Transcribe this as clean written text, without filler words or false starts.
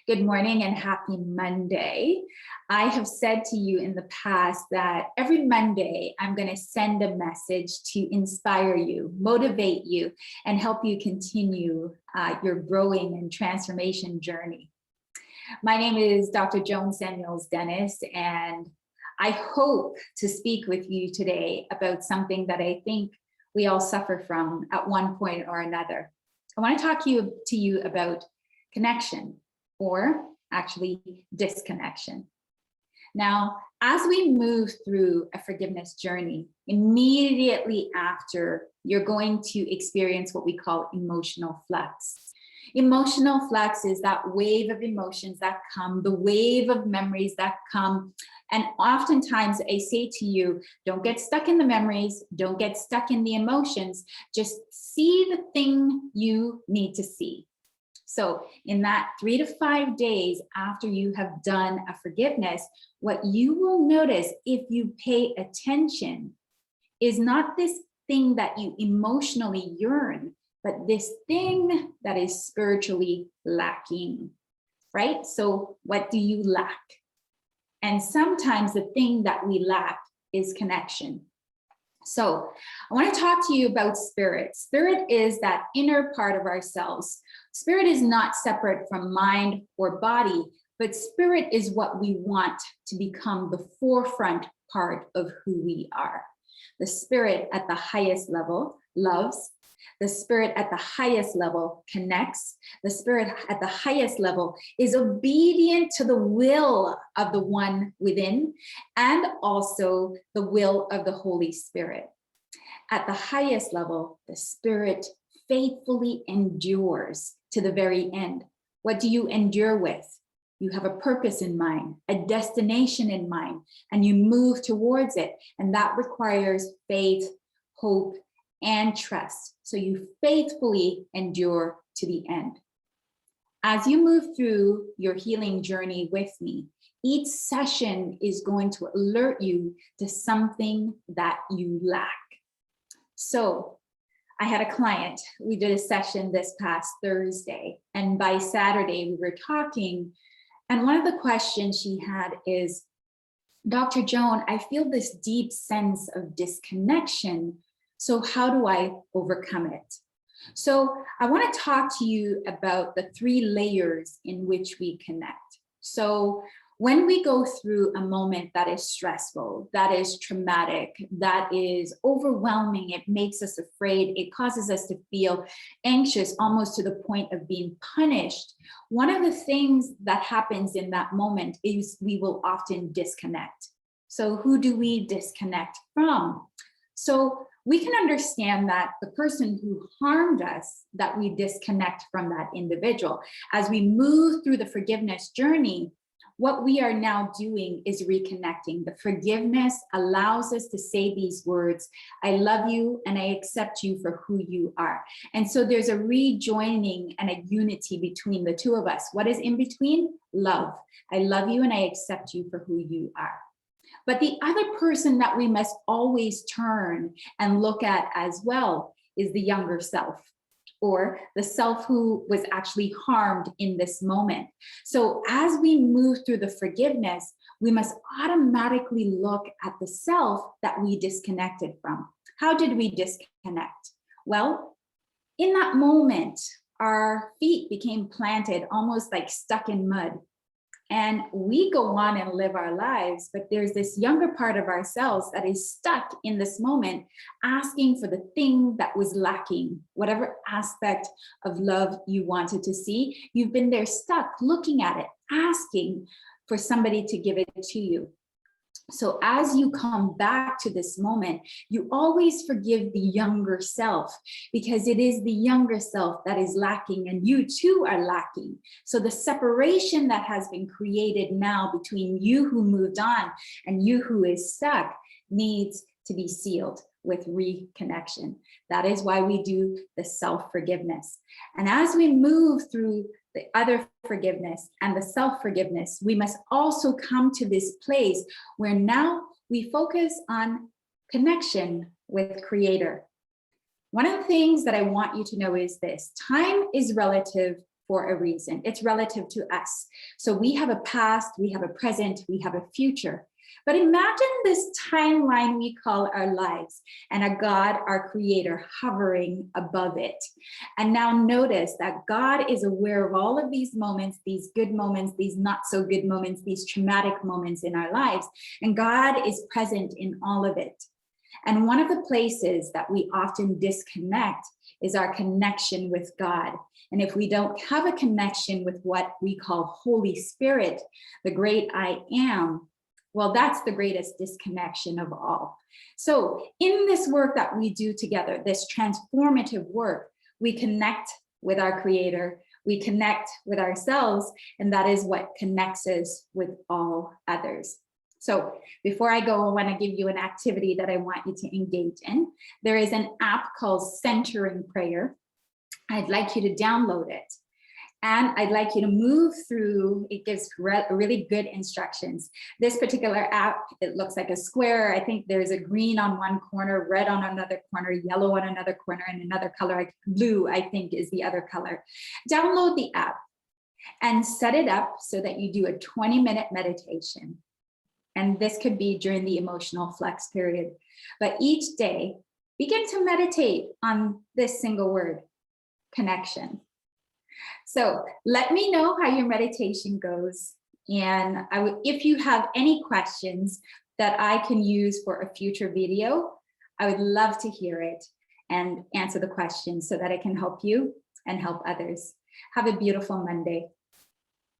Good morning and happy Monday. I have said to you in the past that every Monday I'm going to send a message to inspire you, motivate you, and help you continue your growing and transformation journey. My name is Dr. Joan Dennis, and I hope to speak with you today about something that I think we all suffer from at one point or another. I want to talk to you about connection, or actually disconnection. Now, as we move through a forgiveness journey, immediately after, you're going to experience what we call emotional flux. Emotional flux is that wave of emotions that come, the wave of memories that come. And oftentimes I say to you, don't get stuck in the memories, don't get stuck in the emotions, just see the thing you need to see. So in that 3 to 5 days after you have done a forgiveness, what you will notice if you pay attention is not this thing that you emotionally yearn, but this thing that is spiritually lacking, right? So what do you lack? And sometimes the thing that we lack is connection. So I want to talk to you about spirit. Spirit is that inner part of ourselves. Spirit is not separate from mind or body, but spirit is what we want to become the forefront part of who we are. The spirit at the highest level loves. The spirit at the highest level connects. The spirit at the highest level is obedient to the will of the one within and also the will of the Holy Spirit. At the highest level, the spirit faithfully endures to the very end. What do you endure with? You have a purpose in mind, a destination in mind, and you move towards it. And that requires faith, hope, and trust. So you faithfully endure to the end. As you move through your healing journey with me, each session is going to alert you to something that you lack. So I had a client, we did a session this past Thursday, and by Saturday we were talking, and one of the questions she had is, Dr. Joan, I feel this deep sense of disconnection. So how do I overcome it? So I want to talk to you about the 3 layers in which we connect. So when we go through a moment that is stressful, that is traumatic, that is overwhelming, it makes us afraid, it causes us to feel anxious, almost to the point of being punished. One of the things that happens in that moment is we will often disconnect. So who do we disconnect from? So we can understand that the person who harmed us, that we disconnect from that individual. As we move through the forgiveness journey, what we are now doing is reconnecting. The forgiveness allows us to say these words, I love you and I accept you for who you are. And so there's a rejoining and a unity between the two of us. What is in between? Love. I love you and I accept you for who you are. But the other person that we must always turn and look at as well is the younger self, or the self who was actually harmed in this moment. So as we move through the forgiveness, we must automatically look at the self that we disconnected from. How did we disconnect? Well, in that moment, our feet became planted, almost like stuck in mud. And we go on and live our lives, but there's this younger part of ourselves that is stuck in this moment, asking for the thing that was lacking, whatever aspect of love you wanted to see. You've been there stuck, looking at it, asking for somebody to give it to you. So as you come back to this moment, you always forgive the younger self, because it is the younger self that is lacking and you too are lacking. So the separation that has been created now between you who moved on and you who is stuck needs to be sealed with reconnection. That is why we do the self-forgiveness. And as we move through the other forgiveness and the self-forgiveness, we must also come to this place where now we focus on connection with Creator. One of the things that I want you to know is this: time is relative for a reason. It's relative to us. So we have a past, we have a present, we have a future. But imagine this timeline we call our lives, and a God, our creator, hovering above it. And now notice that God is aware of all of these moments, these good moments, these not so good moments, these traumatic moments in our lives. And God is present in all of it. And one of the places that we often disconnect is our connection with God. And if we don't have a connection with what we call Holy Spirit, the great I am, well, that's the greatest disconnection of all. So in this work that we do together, this transformative work, we connect with our creator, we connect with ourselves, and that is what connects us with all others. So before I go, I want to give you an activity that I want you to engage in. There is an app called Centering Prayer. I'd like you to download it. And I'd like you to move through, it gives really good instructions. This particular app, it looks like a square. I think there's a green on one corner, red on another corner, yellow on another corner, and another color, blue, I think is the other color. Download the app and set it up so that you do a 20-minute meditation. And this could be during the emotional flux period. But each day, begin to meditate on this single word, connection. So let me know how your meditation goes. And if you have any questions that I can use for a future video, I would love to hear it and answer the questions so that I can help you and help others. Have a beautiful Monday.